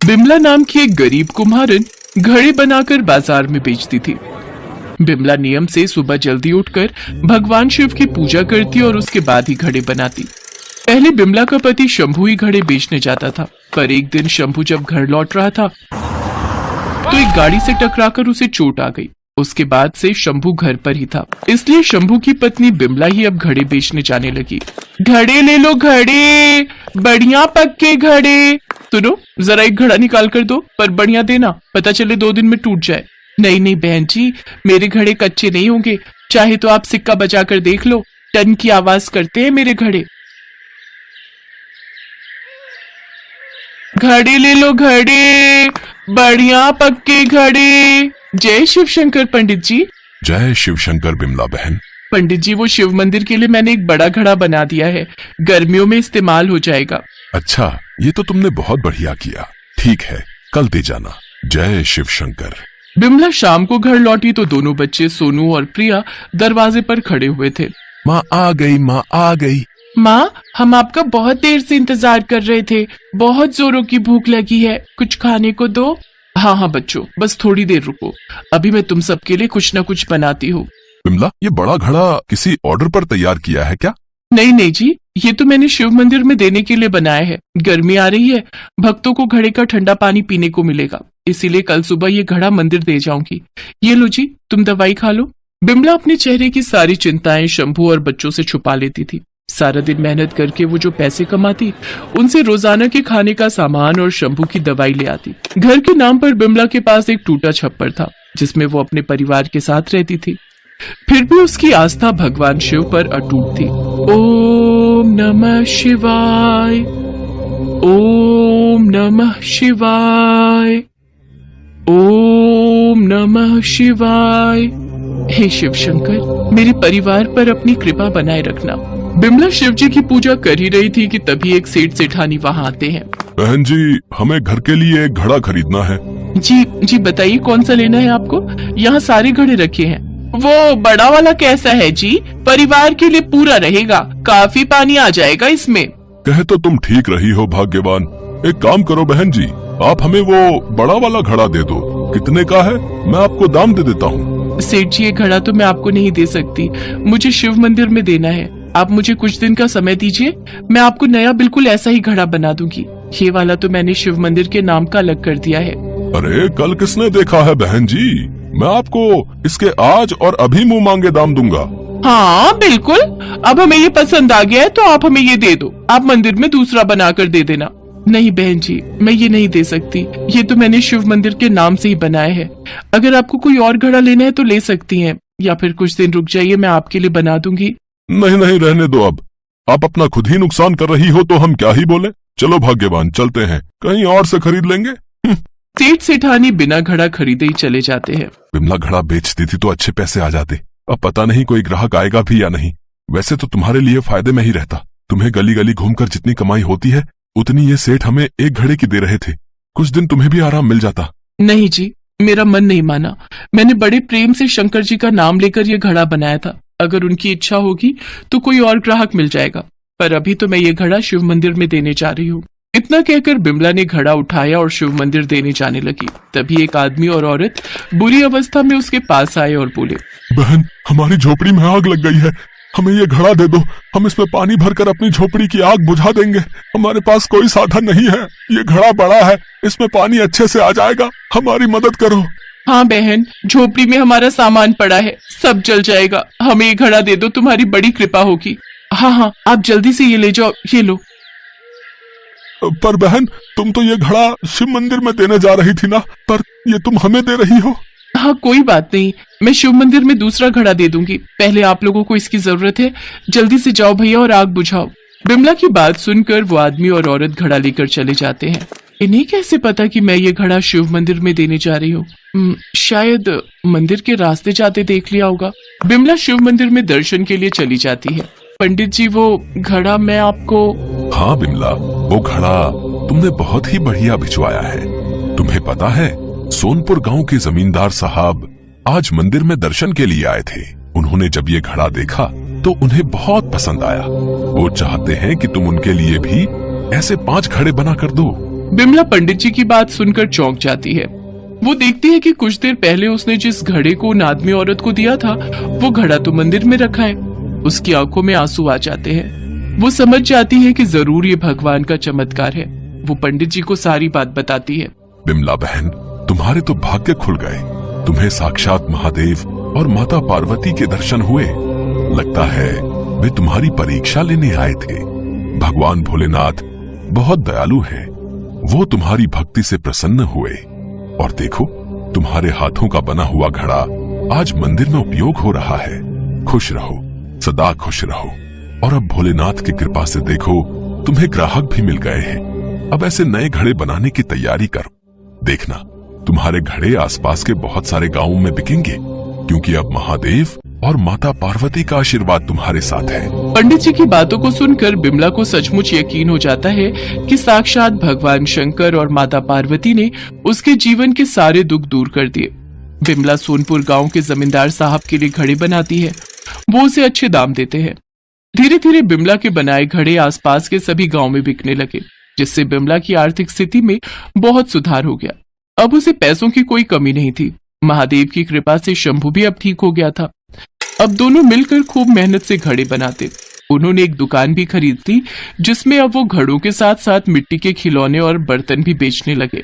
बिमला नाम की एक गरीब कुम्हारन घड़े बनाकर बाजार में बेचती थी। बिमला नियम से सुबह जल्दी उठकर भगवान शिव की पूजा करती और उसके बाद ही घड़े बनाती। पहले बिमला का पति शंभू ही घड़े बेचने जाता था, पर एक दिन शंभू जब घर लौट रहा था तो एक गाड़ी से टकराकर उसे चोट आ गई। उसके बाद से शंभू घर पर ही था, इसलिए शंभू की पत्नी बिमला ही अब घड़े बेचने जाने लगी। घड़े ले लो घड़े, बढ़िया पक्के घड़े। सुनो, जरा एक घड़ा निकाल कर दो, पर बढ़िया देना, पता चले 2 दिन में टूट जाए। नहीं नहीं बहन जी, मेरे घड़े कच्चे नहीं होंगे, चाहे तो आप सिक्का बजा कर देख लो, टन की आवाज करते हैं मेरे घड़े। घड़े ले लो घड़े, बढ़िया पक्के घड़े। जय शिव शंकर पंडित जी। जय शिव शंकर बिमला बहन। पंडित जी, वो शिव मंदिर के लिए मैंने एक बड़ा घड़ा बना दिया है, गर्मियों में इस्तेमाल हो जाएगा। अच्छा, ये तो तुमने बहुत बढ़िया किया। ठीक है, कल दे जाना। जय शिव शंकर। बिमला शाम को घर लौटी तो दोनों बच्चे सोनू और प्रिया दरवाजे पर खड़े हुए थे। माँ आ गई, माँ आ गई। माँ, हम आपका बहुत देर से इंतजार कर रहे थे, बहुत जोरों की भूख लगी है, कुछ खाने को दो। हाँ हाँ बच्चों, बस थोड़ी देर रुको, अभी मैं तुम सबके लिए कुछ न कुछ बनाती हूँ। बिमला, ये बड़ा घड़ा किसी ऑर्डर पर तैयार किया है क्या? नहीं नहीं जी, ये तो मैंने शिव मंदिर में देने के लिए बनाया है। गर्मी आ रही है, भक्तों को घड़े का ठंडा पानी पीने को मिलेगा, इसीलिए कल सुबह ये घड़ा मंदिर दे जाऊंगी। ये लो जी, तुम दवाई खा लो। बिमला अपने चेहरे की सारी चिंताएं शंभू और बच्चों से छुपा लेती थी। सारा दिन मेहनत करके वो जो पैसे कमाती, उनसे रोजाना के खाने का सामान और शंभू की दवाई ले आती। घर के नाम पर बिमला के पास एक टूटा छप्पर था, जिसमें वो अपने परिवार के साथ रहती थी। फिर भी उसकी आस्था भगवान शिव पर अटूट थी। ओम नमः शिवाय, ओम नमः शिवाय, ओम नमः शिवाय। हे शिव शंकर, मेरे परिवार पर अपनी कृपा बनाए रखना। बिमला शिव जी की पूजा कर ही रही थी कि तभी एक सेठ सेठानी वहाँ आते हैं। बहन जी, हमें घर के लिए एक घड़ा खरीदना है। जी जी, बताइए कौन सा लेना है आपको? यहाँ सारे घड़े रखे हैं। वो बड़ा वाला कैसा है जी? परिवार के लिए पूरा रहेगा, काफी पानी आ जाएगा इसमें। कहे तो तुम ठीक रही हो भाग्यवान। एक काम करो बहन जी, आप हमें वो बड़ा वाला घड़ा दे दो। कितने का है, मैं आपको दाम दे देता हूँ। सेठ जी, ये घड़ा तो मैं आपको नहीं दे सकती, मुझे शिव मंदिर में देना है। आप मुझे कुछ दिन का समय दीजिए, मैं आपको नया बिल्कुल ऐसा ही घड़ा बना दूंगी। ये वाला तो मैंने शिव मंदिर के नाम का अलग कर दिया है। अरे कल किसने देखा है बहन जी, मैं आपको इसके आज और अभी मुंह मांगे दाम दूंगा। हाँ बिल्कुल, अब हमें ये पसंद आ गया है तो आप हमें ये दे दो, आप मंदिर में दूसरा बनाकर दे देना। नहीं बहन जी, मैं ये नहीं दे सकती, ये तो मैंने शिव मंदिर के नाम से ही बनाया है। अगर आपको कोई और घड़ा लेना है तो ले सकती हैं, या फिर कुछ दिन रुक जाइए, मैं आपके लिए बना दूंगी। नहीं नहीं, रहने दो अब, आप अपना खुद ही नुकसान कर रही हो तो हम क्या ही बोले। चलो भाग्यवान, चलते हैं, कहीं और से खरीद लेंगे। सेठ सेठानी बिना घड़ा खरीदे ही चले जाते हैं। बिमला घड़ा बेचती थी तो अच्छे पैसे आ जाते, अब पता नहीं कोई ग्राहक आएगा भी या नहीं। वैसे तो तुम्हारे लिए फायदे में ही रहता, तुम्हें गली गली घूमकर जितनी कमाई होती है उतनी ये सेठ हमें एक घड़े की दे रहे थे, कुछ दिन तुम्हें भी आराम मिल जाता। नहीं जी, मेरा मन नहीं माना, मैंने बड़े प्रेम से शंकर जी का नाम लेकर ये घड़ा बनाया था। अगर उनकी इच्छा होगी तो कोई और ग्राहक मिल जाएगा, पर अभी तो मैं ये घड़ा शिव मंदिर में देने जा रही हूँ। इतना कहकर बिमला ने घड़ा उठाया और शिव मंदिर देने जाने लगी। तभी एक आदमी और औरत बुरी अवस्था में उसके पास आए और बोले, बहन, हमारी झोपड़ी में आग लग गई है, हमें ये घड़ा दे दो, हम इसमें पानी भरकर अपनी झोपड़ी की आग बुझा देंगे। हमारे पास कोई साधन नहीं है, ये घड़ा बड़ा है, इसमें पानी अच्छे से आ जाएगा, हमारी मदद करो। हाँ बहन, झोपड़ी में हमारा सामान पड़ा है, सब जल जाएगा, हमें ये घड़ा दे दो, तुम्हारी बड़ी कृपा होगी। हाँ हाँ, आप जल्दी से ये ले जाओ, ये लो। पर बहन, तुम तो ये घड़ा शिव मंदिर में देने जा रही थी ना, पर ये तुम हमें दे रही हो। हाँ कोई बात नहीं, मैं शिव मंदिर में दूसरा घड़ा दे दूंगी, पहले आप लोगों को इसकी जरूरत है, जल्दी से जाओ भैया और आग बुझाओ। बिमला की बात सुनकर वो आदमी और औरत घड़ा लेकर चले जाते हैं। इन्हें कैसे पता कि मैं ये घड़ा शिव मंदिर में देने जा रही हूँ? शायद मंदिर के रास्ते जाते देख लिया होगा। बिमला शिव मंदिर में दर्शन के लिए चली जाती है। पंडित जी, वो घड़ा मैं आपको। हाँ बिमला, वो घड़ा तुमने बहुत ही बढ़िया भिजवाया है। तुम्हें पता है, सोनपुर गांव के जमींदार साहब आज मंदिर में दर्शन के लिए आए थे। उन्होंने जब ये घड़ा देखा तो उन्हें बहुत पसंद आया। वो चाहते हैं कि तुम उनके लिए भी ऐसे 5 घड़े बना कर दो। बिमला पंडित जी की बात सुनकर चौंक जाती है। वो देखती है कि कुछ देर पहले उसने जिस घड़े को उन आदमी औरत को दिया था वो घड़ा तो मंदिर में रखा है। उसकी आंखों में आंसू आ जाते हैं। वो समझ जाती है कि जरूर ये भगवान का चमत्कार है। वो पंडित जी को सारी बात बताती है। बिमला बहन, तुम्हारे तो भाग्य खुल गए। तुम्हें साक्षात महादेव और माता पार्वती के दर्शन हुए। लगता है वे तुम्हारी परीक्षा लेने आए थे। भगवान भोलेनाथ बहुत दयालु हैं। वो तुम्हारी भक्ति से प्रसन्न हुए और देखो, तुम्हारे हाथों का बना हुआ घड़ा आज मंदिर में उपयोग हो रहा है। खुश रहो, सदा खुश रहो। और अब भोलेनाथ की कृपा से देखो, तुम्हें ग्राहक भी मिल गए हैं। अब ऐसे नए घड़े बनाने की तैयारी करो। देखना, तुम्हारे घड़े आसपास के बहुत सारे गांवों में बिकेंगे, क्योंकि अब महादेव और माता पार्वती का आशीर्वाद तुम्हारे साथ है। पंडित जी की बातों को सुनकर बिमला को सचमुच यकीन हो जाता है कि साक्षात भगवान शंकर और माता पार्वती ने उसके जीवन के सारे दुख दूर कर दिए। बिमला सोनपुर गांव के जमींदार साहब के लिए घड़े बनाती है। वो उसे अच्छे दाम देते हैं। धीरे धीरे बिमला के बनाए घड़े आसपास के सभी गांव में बिकने लगे, जिससे बिमला की आर्थिक स्थिति में बहुत सुधार हो गया। अब उसे पैसों की कोई कमी नहीं थी। महादेव की कृपा से शंभू भी अब ठीक हो गया था। अब दोनों मिलकर खूब मेहनत से घड़े बनाते। उन्होंने एक दुकान भी खरीद ली, जिसमें अब वो घड़ों के साथ साथ मिट्टी के खिलौने और बर्तन भी बेचने लगे।